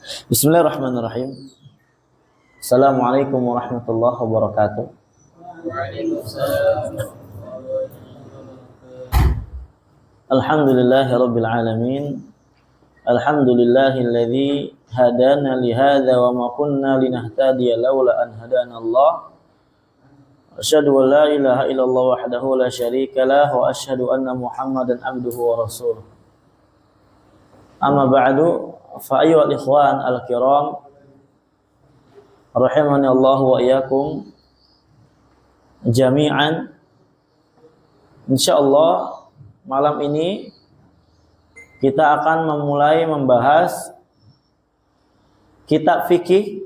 Bismillahirrahmanirrahim. Assalamualaikum warahmatullahi wabarakatuh. Alhamdulillahi rabbil alamin. Alhamdulillahilladzi hadana li hadza wa ma kunna linahtadiya laula an hadana Allah. Asyhadu an la ilaha illallah wahdahu la syarika lah wa asyhadu anna Muhammadan abduhu wa rasuluh. Amma ba'du, fa ayyuhal ikhwan al-kiram, rahimani Allah wa iyyakum jami'an. Insyaallah malam ini kita akan memulai membahas kitab fikih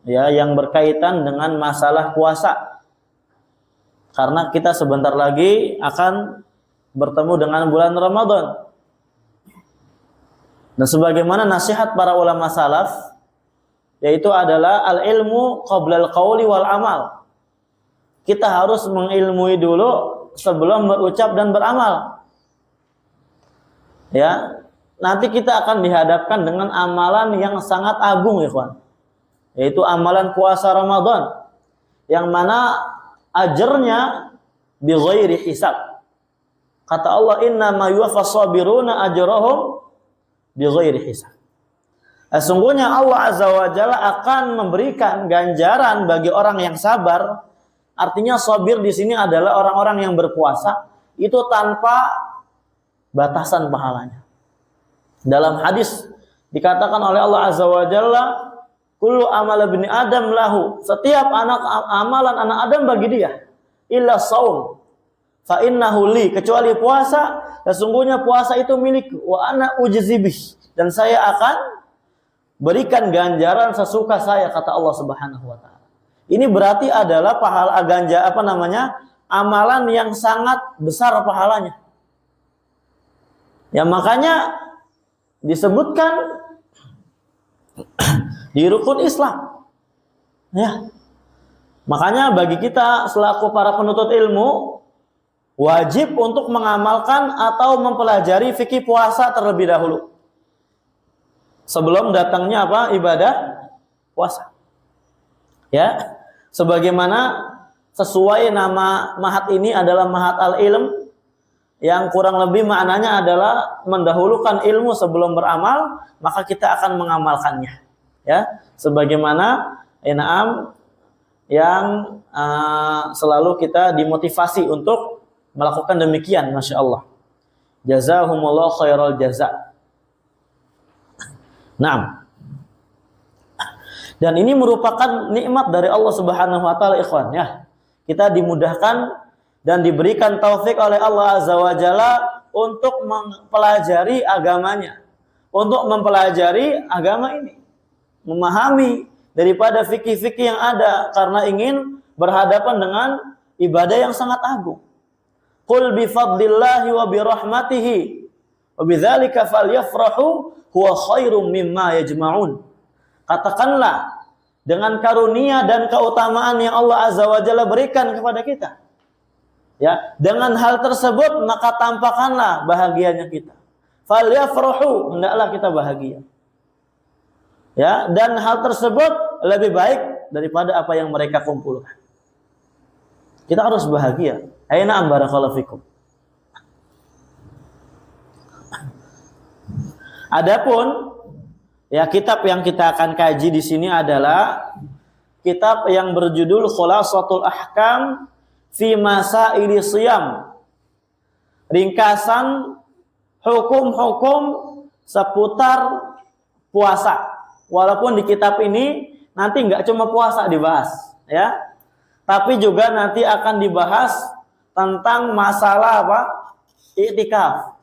ya yang berkaitan dengan masalah puasa. Karena kita sebentar lagi akan bertemu dengan bulan Ramadan. Dan sebagaimana nasihat para ulama salaf, yaitu adalah al-ilmu qabla al-qauli wal amal. Kita harus mengilmui dulu sebelum berucap dan beramal. Ya, nanti kita akan dihadapkan dengan amalan yang sangat agung, ikhwan. Yaitu amalan puasa Ramadan, yang mana ajarnya bi ghairi hisab. Kata Allah, "Inna ma yuwaffas sabiruna ajrahum bi ghairi hisab." Sesungguhnya Allah Azza wa Jalla akan memberikan ganjaran bagi orang yang sabar. Artinya sabir di sini adalah orang-orang yang berpuasa itu tanpa batasan pahalanya. Dalam hadis dikatakan oleh Allah Azza wa Jalla, "Kullu amal ibni Adam lahu." Setiap amalan anak Adam bagi dia. Illa shaum fa innahu li, kecuali puasa, sesungguhnya puasa itu milik wa ana ujzibih, dan saya akan berikan ganjaran sesuka saya, kata Allah Subhanahu wa taala. Ini berarti adalah pahala amalan yang sangat besar pahalanya. Ya makanya disebutkan di rukun Islam. Ya. Makanya bagi kita selaku para penuntut ilmu wajib untuk mengamalkan atau mempelajari fikih puasa terlebih dahulu. Sebelum datangnya ibadah puasa. Ya. Sebagaimana sesuai nama mahat ini adalah mahat al-ilm, yang kurang lebih maknanya adalah mendahulukan ilmu sebelum beramal, maka kita akan mengamalkannya. Ya, sebagaimana yang selalu kita dimotivasi untuk melakukan demikian, masya Allah. Jazahumullah khairal jaza. Naam. Dan ini merupakan nikmat dari Allah Subhanahu wa taala, ikhwan, ya. Kita dimudahkan dan diberikan taufik oleh Allah Azza wa Jalla untuk mempelajari agamanya, untuk mempelajari agama ini, memahami daripada fikih-fikih yang ada, karena ingin berhadapan dengan ibadah yang sangat agung. Qul bi fadlillahi wa bi rahmatihi wa bidzalika falyafrahu huwa khairum mimma yajma'un. Katakanlah, dengan karunia dan keutamaan yang Allah Azza wa Jalla berikan kepada kita, ya, dengan hal tersebut maka tampakkanlah bahagianya kita. Falyafrahu, hendaklah kita bahagia. Ya, dan hal tersebut lebih baik daripada apa yang mereka kumpulkan. Kita harus bahagia. Aina barakallahu fikum. Adapun ya kitab yang kita akan kaji di sini adalah kitab yang berjudul Khulasatul Ahkam fi Masaili Shiyam. Ringkasan hukum-hukum seputar puasa. Walaupun di kitab ini nanti enggak cuma puasa dibahas, ya. Tapi juga nanti akan dibahas tentang masalah I'tikaf.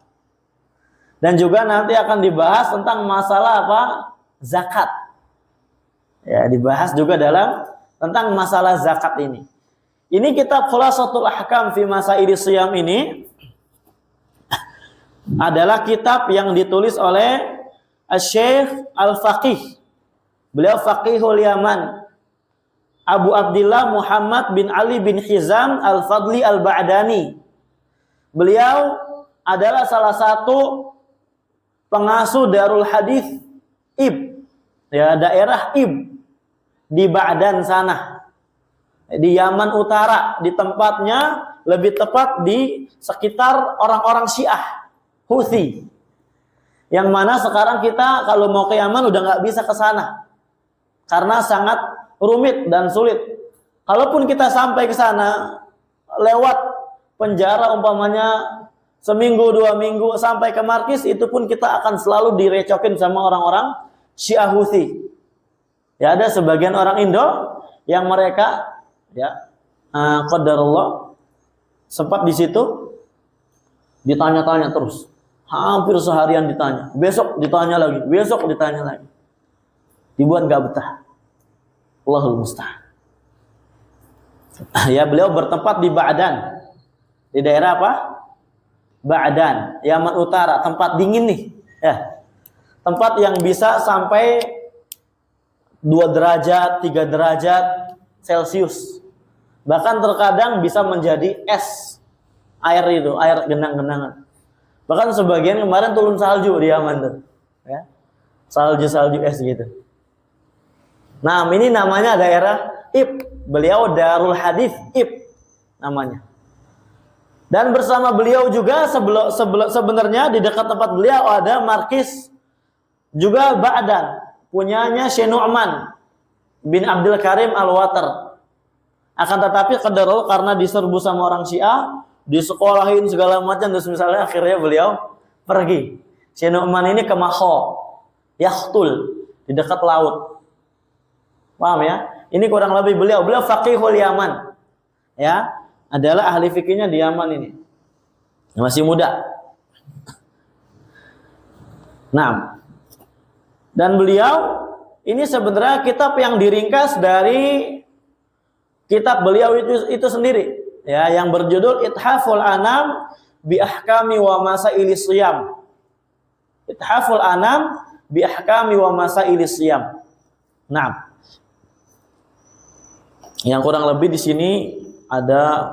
Dan juga nanti akan dibahas tentang masalah zakat. Ya, dibahas juga tentang masalah zakat ini. Ini kitab Khulasatul Ahkam fi Masaili Shiyam ini adalah kitab yang ditulis oleh Asy-Syaikh Al-Faqih. Beliau faqihul Yaman, Abu Abdillah Muhammad bin Ali bin Hizam Al-Fadli Al-Ba'dani. Beliau adalah salah satu pengasuh Darul Hadis ya daerah Ib di Ba'dan sana, di Yaman Utara, di tempatnya lebih tepat di sekitar orang-orang Syiah Houthi, yang mana sekarang kita kalau mau ke Yaman udah nggak bisa ke sana karena sangat rumit dan sulit. Kalaupun kita sampai ke sana lewat penjara umpamanya seminggu 2 minggu sampai ke markis, itu pun kita akan selalu direcokin sama orang-orang Syiah Houthi. Ya, ada sebagian orang Indo yang mereka ya qadarullah sempat di situ ditanya-tanya terus. Hampir seharian ditanya. Besok ditanya lagi, besok ditanya lagi. Dibuat gak betah. Allahul musta'an. Ya, beliau bertempat di Ba'dan. Di daerah apa? Ba'dan, Yaman Utara, tempat dingin nih. Ya. Tempat yang bisa sampai 2 derajat, 3 derajat Celcius. Bahkan terkadang bisa menjadi es. Air itu, air genang-genangan. Bahkan sebagian kemarin turun salju di Yaman tuh. Ya. Salju-salju es gitu. Nah, ini namanya daerah Ib. Beliau Darul Hadis Ib namanya. Dan bersama beliau juga sebenarnya di dekat tempat beliau ada markis juga Ba'dan, punyanya Syekh Nu'man bin Abdul Karim Al-Watar. Akan tetapi karena diserbu sama orang Syiah, disekolahin segala macam, terus misalnya akhirnya beliau pergi. Syekh Nu'man ini ke Makho, Yakhtul, di dekat laut. Paham ya? Ini kurang lebih beliau faqihul Yaman. Ya, adalah ahli fikihnya di Yaman ini. Masih muda. Nah, dan beliau ini sebenarnya kitab yang diringkas dari kitab beliau itu sendiri, ya, yang berjudul Ithaful Anam bi Ahkami wa Masailis Shiyam. Ithaful Anam bi Ahkami wa Masailis Shiyam. Nah, yang kurang lebih di sini ada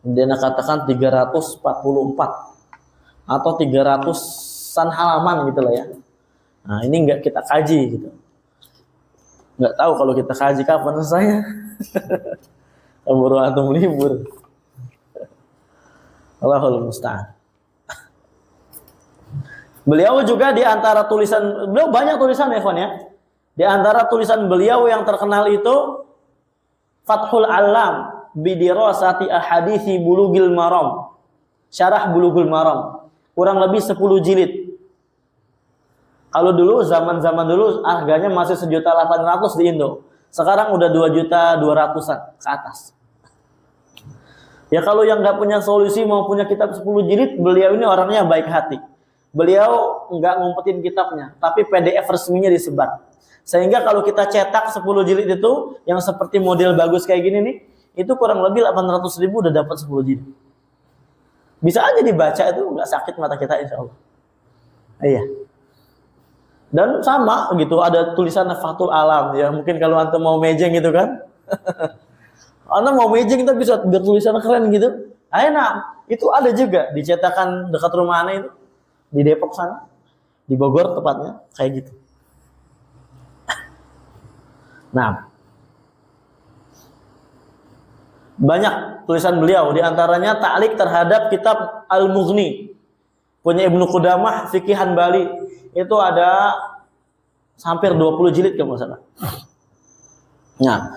dia katakan 344 atau 300-an halaman gitu lah ya. Nah, ini enggak kita kaji gitu. Enggak tahu kalau kita kaji kapan selesai. Keburu atau libur. Allahul musta'an. Beliau juga di antara tulisan beliau banyak tulisan ya, kawan ya. Di antara tulisan beliau yang terkenal itu Fathul Alam bidirasati ahadithi Bulughil Maram. Syarah Bulughul Maram. Kurang lebih 10 jilid. Kalau dulu zaman-zaman dulu harganya masih 1.800.000 di Indo. Sekarang udah 2.200.000-an ke atas. Ya kalau yang nggak punya solusi mau punya kitab 10 jilid, beliau ini orangnya baik hati. Beliau nggak ngumpetin kitabnya, tapi PDF resminya disebar. Sehingga kalau kita cetak 10 jilid itu yang seperti model bagus kayak gini nih, itu kurang lebih 800.000 udah dapat 10 jilid. Bisa aja dibaca, itu nggak sakit mata kita insya Allah. Iya. Dan sama gitu, ada tulisan Fathul Alam ya, mungkin kalau antum mau mejeng gitu kan. Antum mau mejeng kita bisa bertulisan keren gitu. Enak. Itu ada juga dicetakan dekat rumah aneh itu di Depok sana. Di Bogor tepatnya kayak gitu. Nah, banyak tulisan beliau, di antaranya ta'liq terhadap kitab Al-Mughni punya Ibnu Qudamah Fikih Hanbali, itu ada hampir 20 jilid kalau salah. Nah,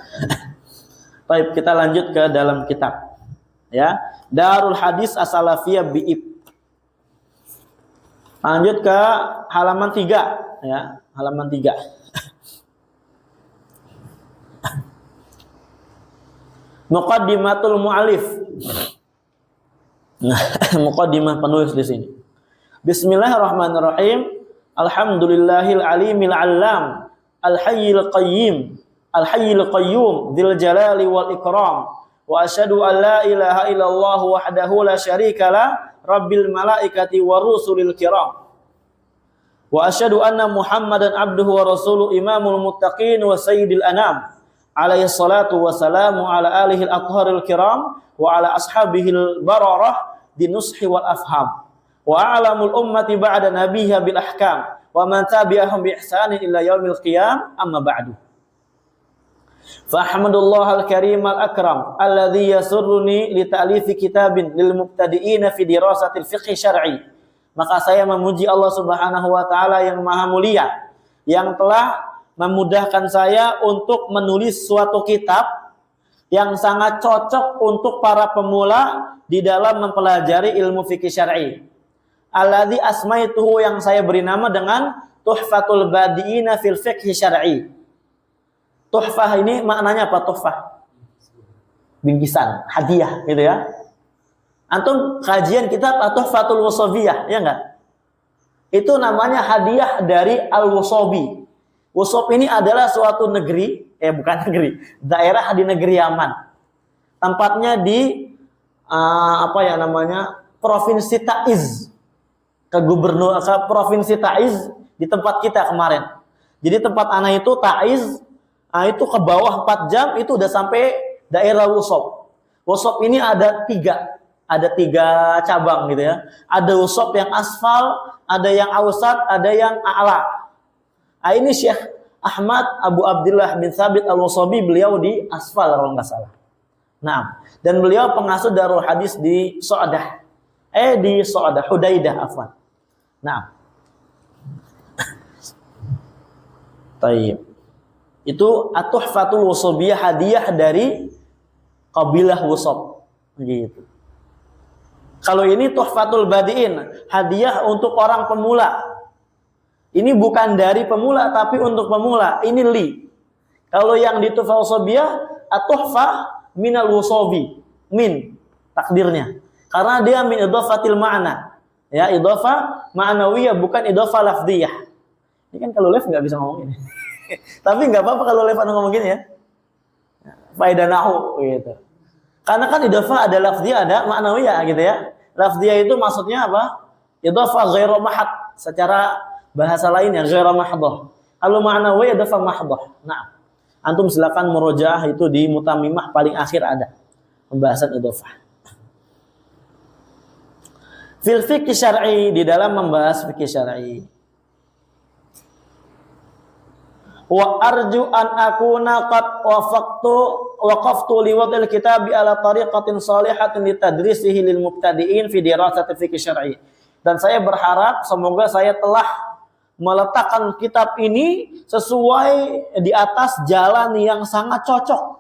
baik, kita lanjut ke dalam kitab. Ya, Darul Hadis As-Salafiyah Bi'ib. Lanjut ke halaman 3, ya, halaman 3. Muqaddimatul mu'alif. Nah, muqaddimah penulis di sini. Bismillahirrahmanirrahim. Alhamdulillahil alimil allam, al-hayyil qayyim, al-hayyil qayyum, dzil jalali wal ikram. Wa asyhadu an la ilaha illallah wahdahu la syarika la, rabbil malaikati war rusulil kiram. Wa asyhadu anna Muhammadan abduhu wa rasuluhu imamul muttaqin wa sayyidil anam. Alaihi salatu wassalamu ala alihi al-athharil kiram wa ala ashabihil bararah binushi wal afham wa a'lamul ummati ba'da nabiyha bil ahkam wa man tabi'ahum bi ihsanin ila yaumil qiyam, amma ba'du. Fahmadullah al-karim al-akram alladhi yasurruni li ta'lifi kitabin lil mubtadi'ina fi dirasatil fiqh syar'i. Maka saya memuji Allah Subhanahu wa taala yang maha mulia yang telah memudahkan saya untuk menulis suatu kitab yang sangat cocok untuk para pemula di dalam mempelajari ilmu fikih syar'i. Alladzi asmaituhu, yang saya beri nama dengan Tuhfatul Badiina fil Fiqh Syar'i. Tuhfah ini maknanya apa? Tuhfah, bingkisan, hadiah gitu ya. Antum kajian kitab Tuhfatul Wasofiyah, ya enggak? Itu namanya hadiah dari Al-Wasobi. Wasob ini adalah suatu negeri, bukan negeri, daerah di negeri Yaman. Tempatnya di Provinsi Taiz. Ke Provinsi Taiz di tempat kita kemarin. Jadi tempat anak itu Taiz. Itu ke bawah 4 jam itu udah sampai daerah Wusob. Wusob ini ada 3 cabang gitu ya. Ada Wusob yang asfal, ada yang awsat, ada yang a'la. Ini Syekh Ahmad Abu Abdullah bin Thabit Al-Wasabi, beliau di asfal kalau nggak salah. Nah, dan beliau pengasuh Darul Hadis di So'adah. Hudaidah afwan. Nah. Taib. Itu At-Tuhfatul Wasabiyah, hadiah dari kabilah Wasab gitu. Kalau ini Tuhfatul Badiin, hadiah untuk orang pemula. Ini bukan dari pemula tapi untuk pemula. Ini li. Kalau yang di Tuhfatul Wasabiyah, At-Tuhfah minal Wasabi. Min takdirnya. Karena dia min idhafatil ma'na. Ya, idhafah ma'nawiyah bukan idhafah lafdhiyah. Ini kan kalau live enggak bisa ngomong ini. Tapi nggak apa-apa kalau Levan ngomong gini ya. Faedah nahu gitu. Karena kan idhofah ada lafziyah, ada ma'nawiyah gitu ya. Lafziyah itu maksudnya apa? Idhofah ghairu mahad, secara bahasa lainnya ghairu mahdhah. Kalau ma'nawiyah idhofah mahdhah. Nah, antum silakan murojaah itu di Mutamimah paling akhir ada pembahasan idhofah. Fil fiqh syar'i, di dalam membahas fikih syar'i. Wa arju an akuna qad waqaftu liwadil kitabi ala tariqatin salihatin litadrisihi lil mubtadi'in fi dirasati fiqh syar'i. Dan saya berharap semoga saya telah meletakkan kitab ini sesuai di atas jalan yang sangat cocok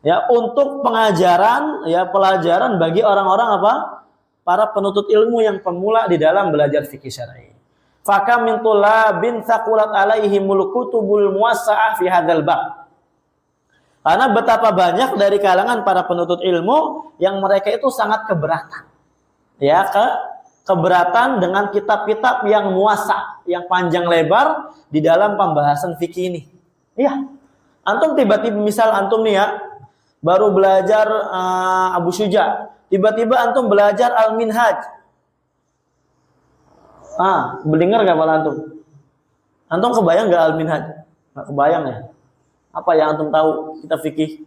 ya untuk pengajaran ya, pelajaran bagi orang-orang para penuntut ilmu yang pemula di dalam belajar fikih syar'i. Fakam min tulabin thaqulat alaihimul kutubul muwassa'ah fi hadzal bab. Karena betapa banyak dari kalangan para penuntut ilmu yang mereka itu sangat keberatan. Ya, keberatan dengan kitab-kitab yang muwassa', yang panjang lebar di dalam pembahasan fikih ini. Iya. Antum tiba-tiba misal antum nih ya baru belajar Abu Syuja, tiba-tiba antum belajar Al-Minhaj. Mendengar gak malah antum? Antum kebayang gak Al-Minhaj? Gak kebayang ya? Apa yang antum tahu kita fikih?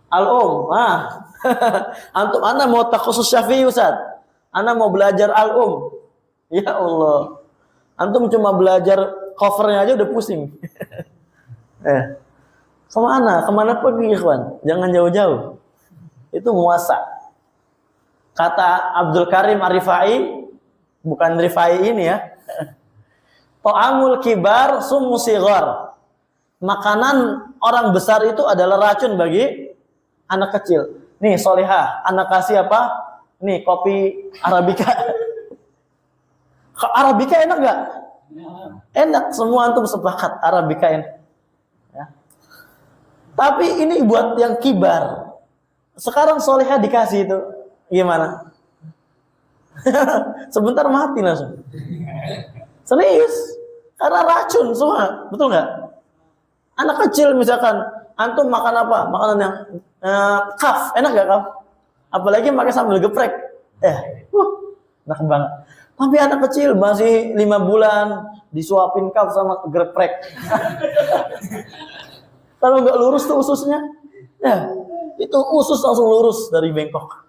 Antum, anda mau takhusus Syafi'i Ustaz? Anda mau belajar Al-Um? Ya Allah. Antum cuma belajar covernya aja udah pusing. Kemana pergi ikhwan? Jangan jauh-jauh. Itu muasa. Kata Abdul Karim Ar-Rifai, bukan Rifai ini ya. Ta'amul kibar summu sighar. Makanan orang besar itu adalah racun bagi anak kecil. Nih Solihah, anak kasih apa? Nih kopi Arabica. Arabica enak gak? Enak, semua antum sepakat Arabica enak. Ya. Tapi ini buat yang kibar. Sekarang Solihah dikasih itu gimana? Sebentar mati langsung. Serius. Karena racun semua, betul nggak? Anak kecil misalkan, antum makan apa? Makanan yang kaf, enak gak kaf? Apalagi pakai sambal geprek. Enak banget. Tapi anak kecil masih 5 bulan disuapin kaf sama geprek. Kalau nggak lurus tuh ususnya, ya itu usus langsung lurus dari bengkok.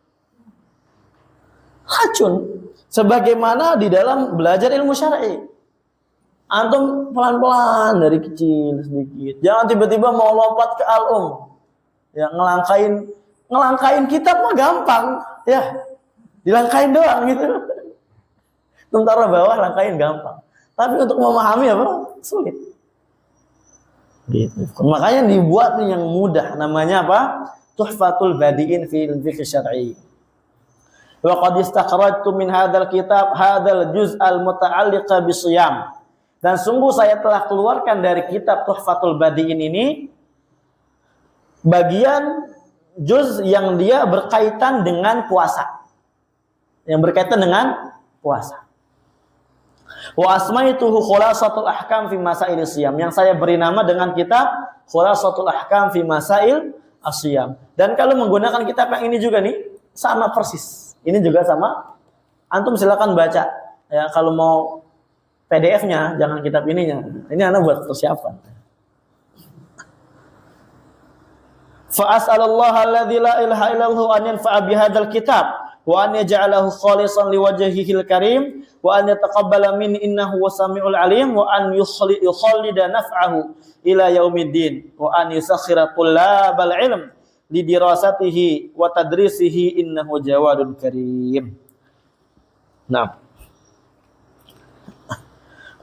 Racun. Sebagaimana di dalam belajar ilmu syar'i. Antum pelan-pelan dari kecil sedikit. Jangan tiba-tiba mau lompat ke al-um. Ya, ngelangkain kitab mah gampang, ya. Dilangkain doang gitu. Tentara bawah langkain gampang. Tapi untuk memahami apa? Sulit. Gitu. Makanya dibuat yang mudah, namanya apa? Tuhfatul Badiin fil Fiqh Syar'i. Wa qad istakhrajtu min hadzal kitab hadzal juz' al-muta'alliq bisiyam. Dan sungguh saya telah keluarkan dari kitab Tuhfatul Badiin ini bagian juz yang dia berkaitan dengan puasa. Yang berkaitan dengan puasa. Wa asmaituhu Khulasatul Ahkam fi Masail Shiyam. Yang saya beri nama dengan kitab Khulasatul Ahkam fi Masail Asyam. Dan kalau menggunakan kitab yang ini juga nih sama persis. Ini juga sama. Antum silakan baca. Ya, kalau mau PDF-nya, jangan kitab ininya. Ini anak buat persiapan. Fa as'alullah alladzi la ilaha illallah an yanfa'a bihadzal kitab wa an yaj'alahu khalisan liwajhihil karim wa an yataqabbala min innahu wasami'ul alim wa an yukhallida naf'ahu ila yaumiddin wa an yusakhkhira tullabal ilm lidirasatihi wa tadrisihi innahu jawadun karim. Nah,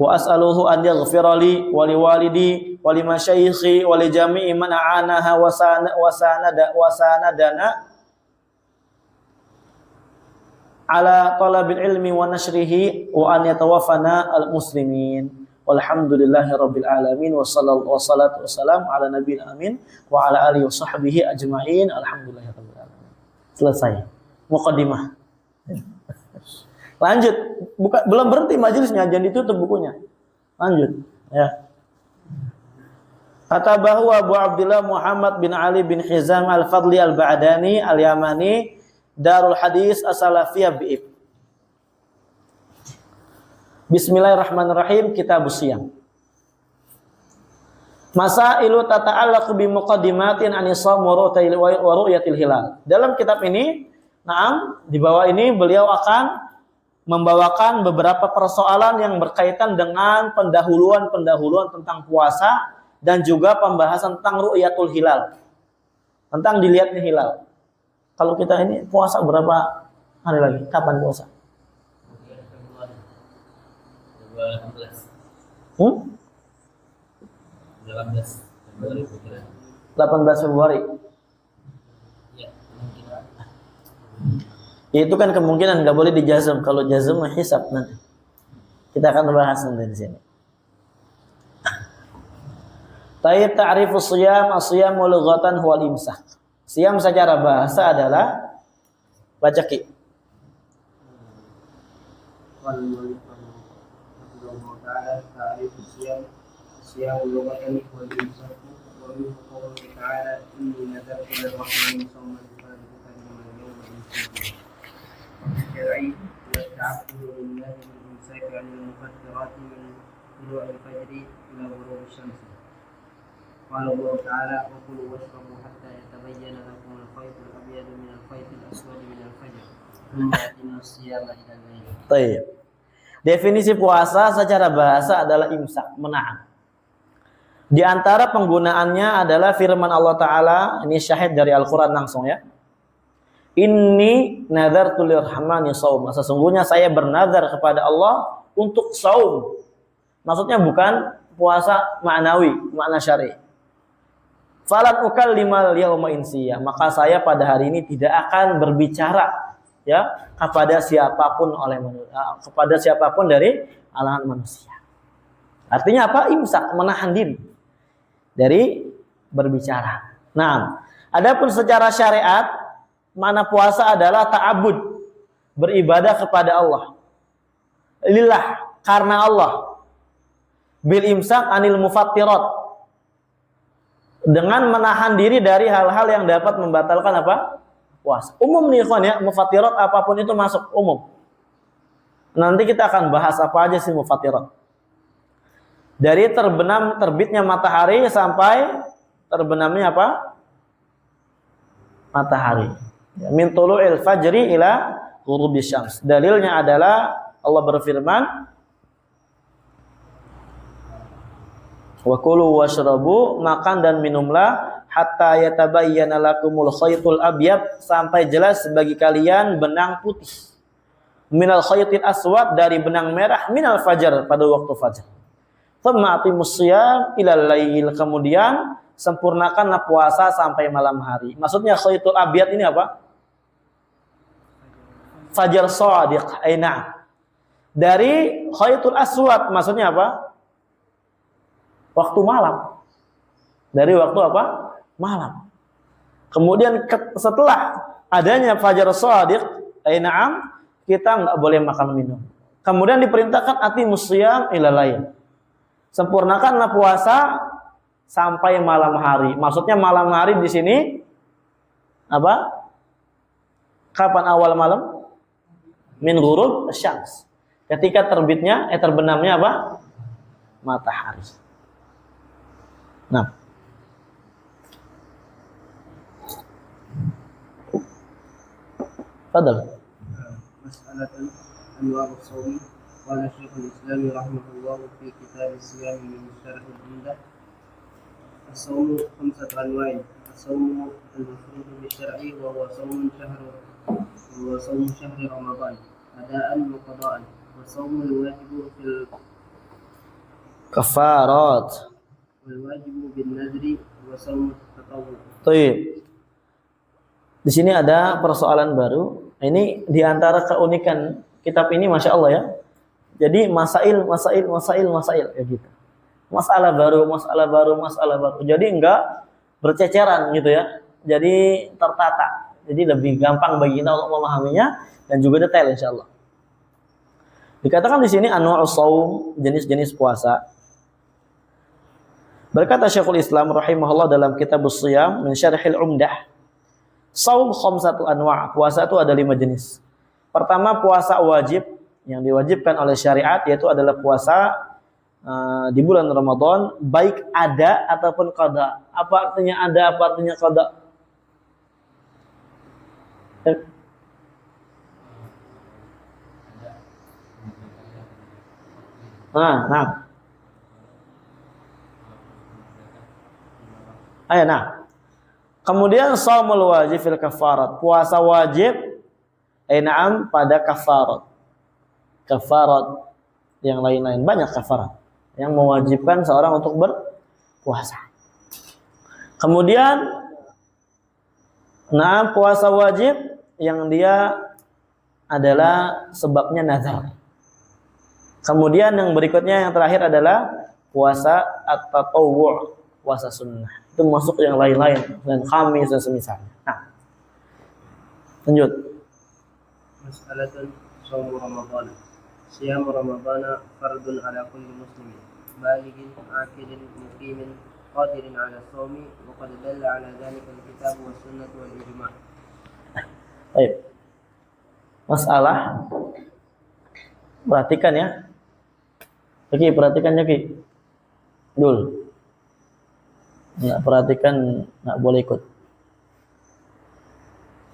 wa as'aluhu an yaghfira li wa liwalidi wa limasyayikhi wa li jami'i man a'anaha wa sanadana ala talabil ilmi wa nashrihi wa an yatawaffana al muslimin walhamdulillahi rabbil alamin wa salatu wassalamu ala nabiyil amin wa ala alihi wa sahbihi ajma'in alhamdulillahi rabbil alamin. Selesai muqaddimah. Lanjut, belum berhenti majelisnya, jangan ditutup bukunya. Lanjut, ya. Kata bahwa Abu Abdullah Muhammad bin Ali bin Hizam al-Fadli al-Ba'dani al-Yamani Darul Hadis as-Salafiyah bi'ib. Bismillahirrahmanirrahim. Kitabus Shiyam. Masailu tata'allaqu bi muqaddimatin anisam wa ru'yatil hilal. Dalam kitab ini, di bawah ini beliau akan membawakan beberapa persoalan yang berkaitan dengan pendahuluan tentang puasa dan juga pembahasan tentang ru'yatul hilal. Tentang dilihatnya hilal. Kalau kita ini puasa berapa hari lagi? Kapan puasa? 18 Februari. Itu kan kemungkinan nggak boleh dijazm. Kalau jazm hisab nanti. Kita akan bahas nanti di sini. Tayyib ta'rifus shiyam, as-shiyam lughatan huwal imsak. Shiyam secara bahasa adalah baca ki. الشرعي والتعبد لله بالإمساك عن المفطرات من طلوع الفجر إلى غروب الشمس. قال الله تعالى: وكلوا واشربوا حتى يتبين لكم الخيط الأبيض من الخيط الأسود من الفجر ثم أتموا الصيام إلى الليل. Baik. Definisi puasa secara bahasa adalah imsak, menahan. Di antara penggunaannya adalah firman Allah Ta'ala, ini syahid dari Al-Quran langsung ya. Inni nadartu lirrahmani shauma. Sesungguhnya saya bernazar kepada Allah untuk saum. Maksudnya bukan puasa ma'nawi, makna syar'i. Falan ukallimal yauma insiya. Maka saya pada hari ini tidak akan berbicara ya kepada siapapun dari alangan manusia. Artinya apa? Imsak, menahan diri dari berbicara. Nah, adapun secara syariat makna puasa adalah ta'abbud, beribadah kepada Allah. Lillah, karena Allah. Bil imsak anil mufattirat, dengan menahan diri dari hal-hal yang dapat membatalkan apa? Puasa. Umum nih ikhwan ya, mufattirat apapun itu masuk umum. Nanti kita akan bahas apa aja sih mufattirat. Dari terbitnya matahari sampai terbenamnya apa? Matahari. Min tulu'il fajri ila ghurubis syams. Dalilnya adalah Allah berfirman, Wa kulu washrabu, makan dan minumlah, hatta yatabayyana lakumul khaytul abyad, sampai jelas bagi kalian benang putih, minal khaytil aswad, dari benang merah, minal fajar, pada waktu fajar. Tsumma atimus shiyam ilal lail, kemudian sempurnakanlah puasa sampai malam hari. Maksudnya khaytul abyad ini apa? Fajar shadiq. Na'am. Dari khaytul aswad maksudnya apa? Waktu malam. Dari waktu apa? Malam. Kemudian setelah adanya fajar shadiq, na'am, kita enggak boleh makan minum. Kemudian diperintahkan atimus shiyam ilal lail. Sempurnakanlah puasa sampai malam hari. Maksudnya malam hari di sini apa? Kapan awal malam? Min ghurub syams. Ketika terbitnya terbenamnya apa? Matahari. Nah. Fadal. Mas'alatan anwa' as-sawm. Qala Syekhul Islam rahimahullah fi kitab as-siyam min syarh al-Umdah. As-sawm khamsatu anwa'. As-sawm al-mafruḍ bi-syar'i wa huwa sawm syahri Ramadan adaan wa qada'an. Wa sawm al-wajibu fil Kafarat. wal-wajibu bin-nadri wa sawm at-tatawwu'. Baik. Di sini ada persoalan baru. Ini diantara keunikan kitab ini, masya Allah ya. Jadi masail ya gitu. Masalah baru. Jadi enggak berceceran gitu ya. Jadi tertata. Jadi lebih gampang bagi kita untuk memahaminya dan juga detail insya Allah. Dikatakan di sini anwa'us shaum, jenis-jenis puasa. Berkata Syekhul Islam rahimahullah dalam kitab As-Shiyam min Syarhil Umdah. Shaum khamsatu anwa', puasa itu ada 5 jenis. Pertama, puasa wajib yang diwajibkan oleh syariat, yaitu adalah puasa di bulan Ramadan, baik ada ataupun qada. Apa artinya ada, apa artinya qada? Nah. Ayo, nah. Kemudian shaumul wajib fil kafarat, puasa wajib na'am pada kafarat. Kafarat yang lain-lain, banyak kafarat yang mewajibkan seorang untuk berpuasa. Kemudian na'am puasa wajib yang dia adalah sebabnya nazar. Kemudian yang berikutnya yang terakhir adalah puasa at-tatawwu', puasa sunnah. Itu masuk yang lain-lain dan khamis dan semisalnya. Nah, lanjut. Mas'alatun shaum Ramadan. Siyam Ramadan fardun ala kulli muslimin balighin aqilin muqimin qadirin ala shaumi wa qad dalla ala dhalika al-kitab wa sunnah wal ijma'. Baik. Masalah, perhatikan ya. Oke, perhatikan ya, Ki. Dul. Nggak perhatikan, nggak boleh ikut.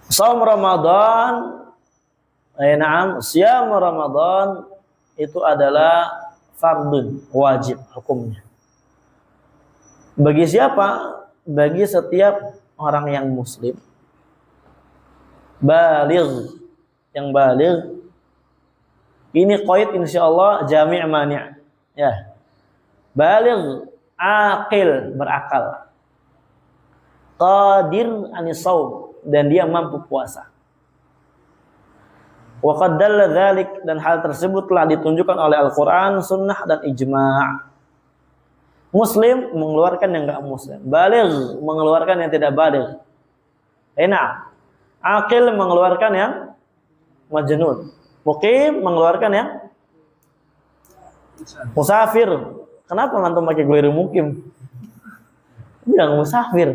Shaum Ramadan, na'am, siyam Ramadan itu adalah fardun, wajib hukumnya. Bagi siapa? Bagi setiap orang yang muslim, baligh, yang baligh. Ini qaid insyaallah jami' mani'. Ya. Baligh, aqil, berakal. Qadir anis shaum, dan dia mampu puasa. Wa qad dalla dzalik, dan hal tersebut telah ditunjukkan oleh Al-Qur'an, sunnah dan ijma'. Muslim mengeluarkan yang enggak muslim, baligh mengeluarkan yang tidak baligh. Enak. Aqil mengeluarkan yang majnun. Muqim mengeluarkan yang musafir. Kenapa antum pakai ghairu muqim? Yang musafir.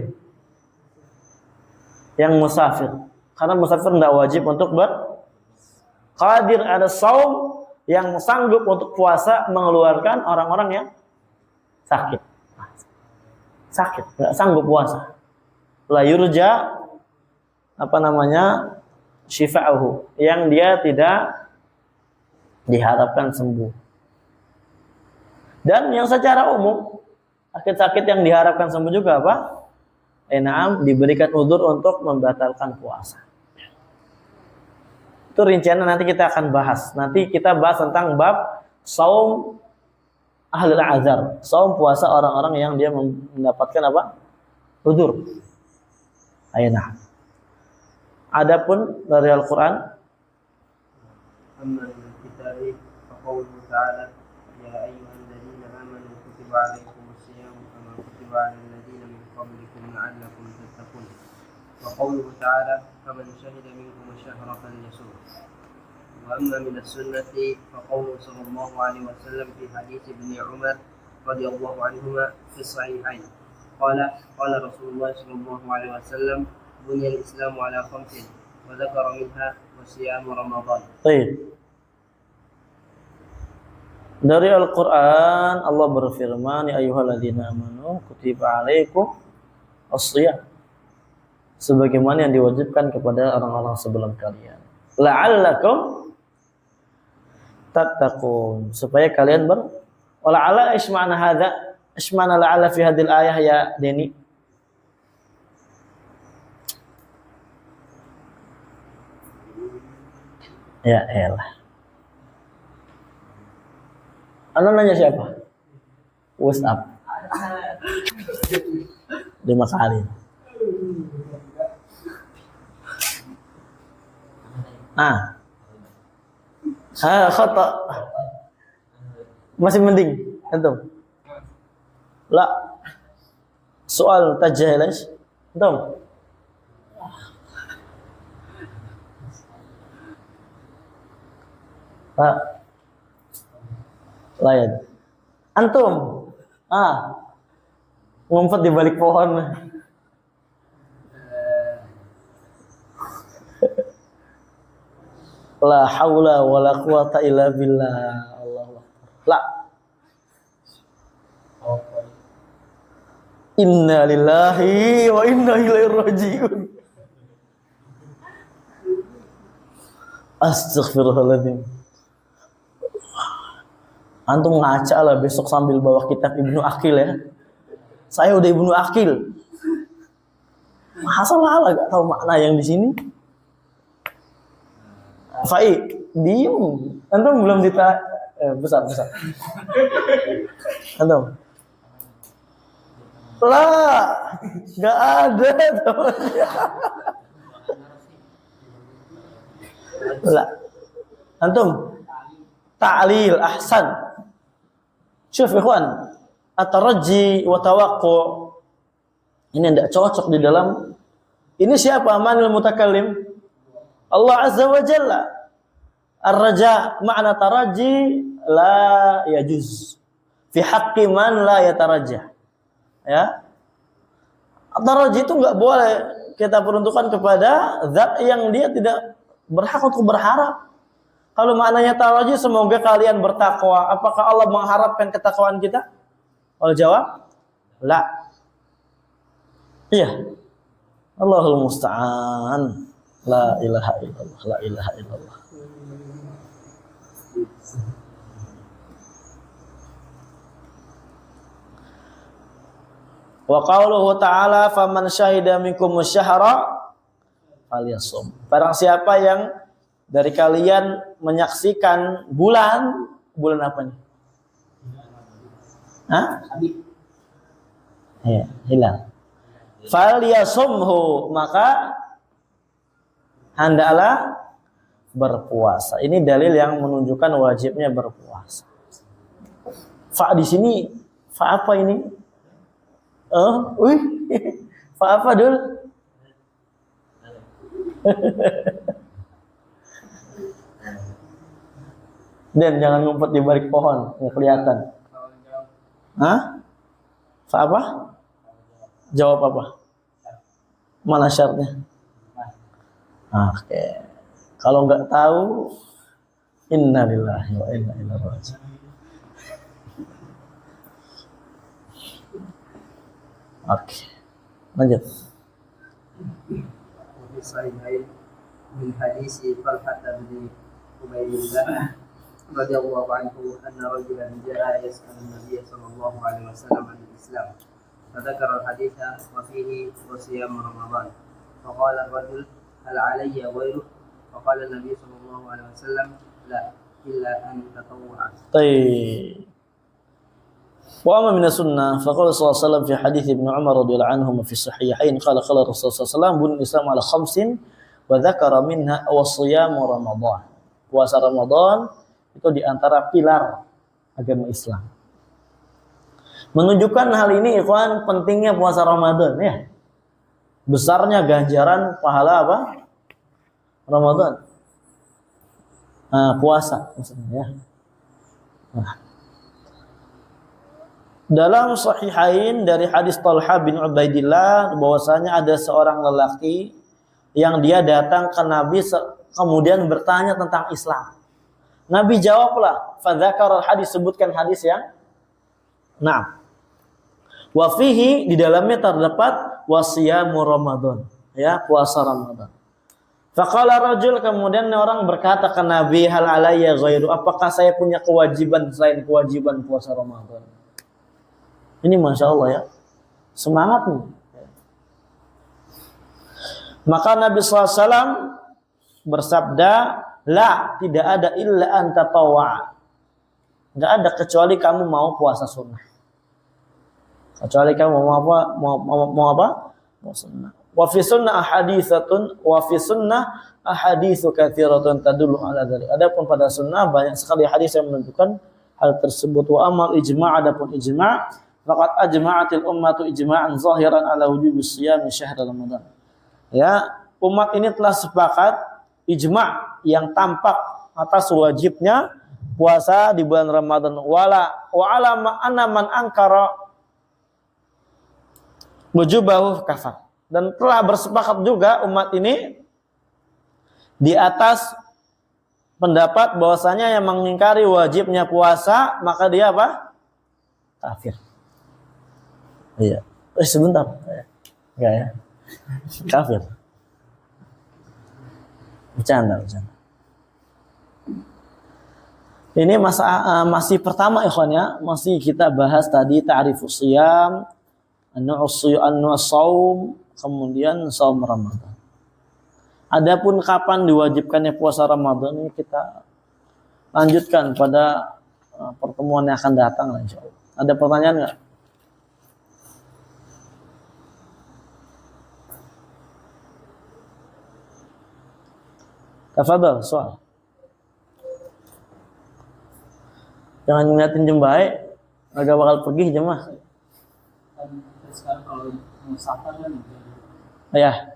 Yang musafir. Karena musafir tidak wajib untuk qadir ada shaum, yang sanggup untuk puasa mengeluarkan orang-orang yang sakit. Sakit, enggak sanggup puasa. La yurja syifa'uhu, yang dia tidak diharapkan sembuh. Dan yang secara umum Sakit-sakit yang diharapkan sembuh juga apa? Naam, diberikan udzur untuk membatalkan puasa. Itu rinciannya nanti kita akan bahas. Nanti kita bahas tentang bab saum ahlul azar, saum puasa orang-orang yang dia mendapatkan apa? Udzur. Nah. Adapun dari Al-Qur'an, أما من الكتاب فقوله تعالى يا أيها الذين آمنوا كتب عليكم الصيام كما كتب على الذين من قبلكم لعلكم تتقون وقوله تعالى فمن شهد منكم الشهر فليصوم. وأما من السنة فقوله صلى الله عليه وسلم في حديث ابن عمر رضي الله عنهما في الصحيحين قال رسول الله صلى الله عليه وسلم بني الإسلام على 5 وذكر منها وصيام رمضان. baik. Dari Al-Qur'an Allah berfirman, ya ayyuhalladzina amanu kutiba alaikum as-shiyam. Sebagaimana yang diwajibkan kepada orang-orang sebelum kalian. La'allakum tattaqun, supaya kalian wala'ala isma'na hadza, isma'na la'alla fi hadhil ayah ya Deni. Ya elah. Anda nanya siapa? WhatsApp. 5 kali. Khata. Masih mending antum. La. Soal tajahilas. Antum. Layan. Antum. Ngumpet di balik pohon. La haula wala quwata illa billah. Allahu akbar. La. Inna lillahi wa inna ilaihi raji'un. Astaghfirullahaladzim. Antum ngaca lah besok sambil bawa kitab Ibnu Aqil ya. Saya udah Ibnu Aqil. Masa lah gak tahu makna yang di sini. Fai, diem. Antum belum besar. Antum. Lah, gak ada temannya. Lah. Antum. Ta'lil ahsan. Syuf ikhwan, at-tarajji wa tawaqqu. Ini tidak cocok di dalam. Ini siapa manil mutakallim? Allah Azza wa Jalla. Ar-raja, makna taraji la yajuz fi haqqi man la yatarajjah. Ya. Taraji itu enggak boleh kita peruntukkan kepada zat yang dia tidak berhak untuk berharap. Kalau maknanya taraji, semoga kalian bertakwa. Apakah Allah mengharapkan ketakwaan kita? Kalau jawab, la. Iya. Allahul musta'an. La ilaha illallah. La ilaha illallah. Wa qauluhu ta'ala faman syahida minkumus syahra falyasum. Barang siapa yang dari kalian menyaksikan bulan apa nih? Ya, hilal. Falyasumhu, maka hendaklah berpuasa. Ini dalil yang menunjukkan wajibnya berpuasa. Fa di sini, fa apa ini? Fa apa dul? Dan jangan ngumpet di balik pohon, nggak kelihatan. Fa apa? Jawab apa? Mana syaratnya? Oke. Kalau nggak tahu, innalillahi wa inna ilaihi raji'un. Oke. Lanjut. Min hadis Talhah bin Ubaidillah رضي الله عنه أن رجلا جاء يسأل النبي صلى الله عليه وسلم عن الإسلام فذكر الحديث وفيه وصيام رمضان فقال الرجل هل علي غيره فقال النبي صلى الله عليه وسلم لا إلا أن تطوع. طيب. وأما من السنة فقال صلى الله عليه وسلم في حديث ابن عمر رضي الله عنهما في الصحيحين قال الرسول صلى الله عليه وسلم بني الإسلام على 5 وذكر منها وصيام رمضان. Puasa Ramadan itu di antara pilar agama Islam. Menunjukkan hal ini ikhwan pentingnya puasa Ramadan ya. Besarnya ganjaran pahala apa? Ramadan. Puasa maksudnya ya. Dalam Sahihain dari hadis Talha bin Ubaidillah bahwasanya ada seorang lelaki yang dia datang ke Nabi kemudian bertanya tentang Islam. Nabi jawablah, fadzakara hadis, sebutkan hadis yang wa fihi, di dalamnya terdapat wasiyamu Ramadan, ya, puasa Ramadan. Faqala rajul, kemudian orang berkata ke Nabi, hal alayya ghairu, apakah saya punya kewajiban selain kewajiban puasa Ramadan? Ini Masya Allah ya, semangat nih. Maka Nabi SAW bersabda, la, tidak ada illa anta tawa. Tidak ada kecuali kamu mau puasa sunnah. Kecuali kamu mau apa? Mau apa? Mau sunnah. Wa fi sunnah ahaditsatun wa fi sunnah ahaditsu katsiratun tadullu ala dzalik. Adapun pada sunnah banyak sekali hadis yang menunjukkan hal tersebut. Wa amal ijma', adapun ijma', faqad ajma'atil ummatu ijma'an zahiran ala wujubi shiyam syahr Ramadan. Ya, umat ini telah sepakat ijma' yang tampak atas wajibnya puasa di bulan Ramadan. Wala wa alama anna man ankara wujubahu kafar. Dan telah bersepakat juga umat ini di atas pendapat bahwasanya yang mengingkari wajibnya puasa maka dia apa? Kafir. Iya. Sebentar. Enggak ya? Kafir. Bercanda. Ini masih pertama ikhwan ya, masih kita bahas tadi ta'rifus shiyam, annu'us shaum, kemudian shaum Ramadan. Adapun kapan diwajibkannya puasa Ramadan ini kita lanjutkan pada pertemuan yang akan datang insyaallah. Ada pertanyaan enggak? Tafadhal, soal. Jangan ngeliatin jam baik, agak bakal pergi jemaah. Sekarang kalau musafir kan Ya.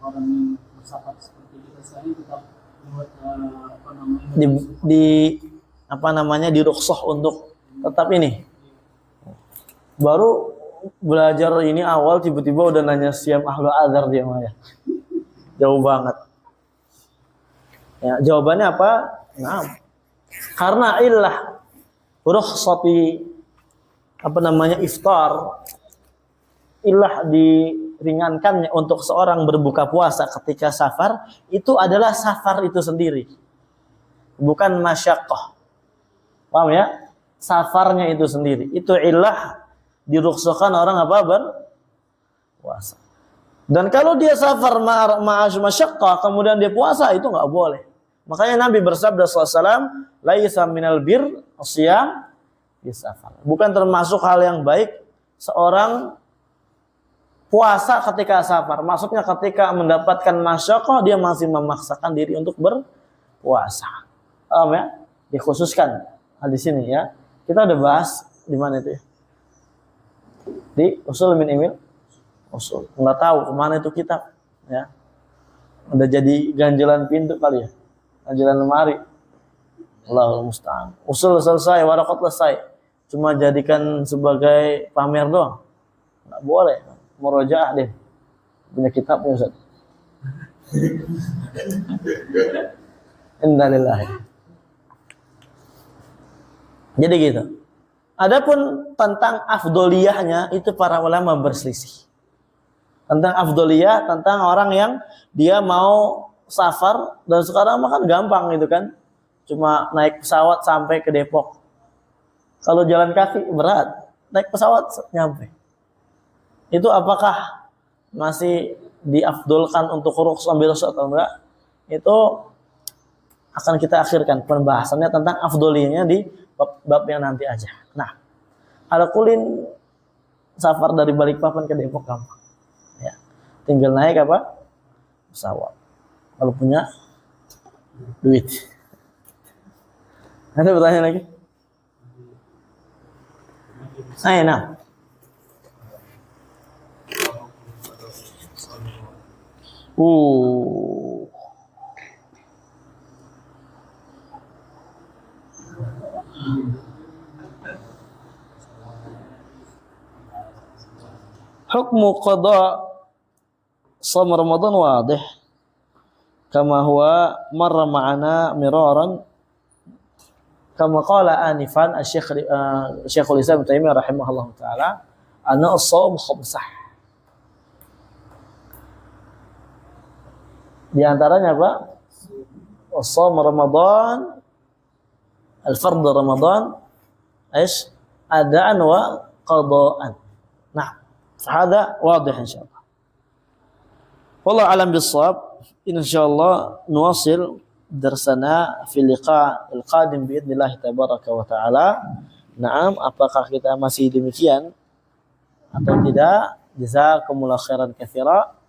orang yang musafir seperti kita sekarang tetap buat di rukhsah untuk tetap ini. Baru belajar ini awal tiba-tiba udah nanya siam ahlu azhar dia mah ya. Jauh banget. Ya, jawabannya apa? Nah, karena illah rukhsati iftar, illah diringankannya untuk seorang berbuka puasa ketika safar itu adalah safar itu sendiri, bukan masyaqqah. Paham ya? Safarnya itu sendiri, itu illah dirukhsahkan orang apa? Berpuasa. Dan kalau dia safar ma'ash masyaqqah kemudian dia puasa itu enggak boleh. Makanya Nabi bersabda sallallahu alaihi wasallam, laisa minal bir asyam bisafar. Bukan termasuk hal yang baik seorang puasa ketika safar. Maksudnya ketika mendapatkan masyaqqah dia masih memaksakan diri untuk berpuasa. Paham ya? Dikhususkan di sini ya. Kita udah bahas di mana itu ya? Di usul min imil usul. Enggak tahu kemana itu kitab ya. Udah jadi ganjelan pintu kali ya. Ganjelan lemari. Allahul musta'an. Usul selesai, warakat selesai. Cuma jadikan sebagai pamer doang. Enggak boleh. Murojaah deh. Punya kitabnya Ustaz. Innalillahi. Jadi gitu. Adapun tentang afdoliyahnya itu para ulama berselisih. Tentang afdoliyah, tentang orang yang dia mau safar dan sekarang mah kan gampang gitu kan. cuma naik pesawat sampai ke Depok. Kalau jalan kaki berat, naik pesawat nyampe. Itu apakah masih diafdolkan untuk rukhsah sambil atau enggak? Itu akan kita akhirkan pembahasannya tentang afdolinya di bab yang nanti aja. Nah, ada kulin safar dari Balikpapan ke Depok gampang. Ya. Tinggal naik apa? Pesawat. Kalau punya duit. Ada pertanyaan lagi? Ayo, nah. Hukmu qada shaum Ramadan wadih kama huwa marra ma'ana miraran kama qala anifan Syekhul Islam Ibnu Taimiyah rahimahullah taala anna as-shaum khamsah. Di antaranya apa? Shaum Ramadan, al-fard Ramadan, adaan wa qadaan. Nah, hada wadih insyaallah. Wallahu alam bissawab. Insyaallah nuwasil darsana fi liqa al-qadim bi idznillah tabaraka wa taala. Naam, apakah kita masih demikian atau tidak? Jazakumullahu khairan katsira.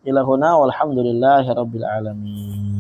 Ila huna walhamdulillahi rabbil alamin.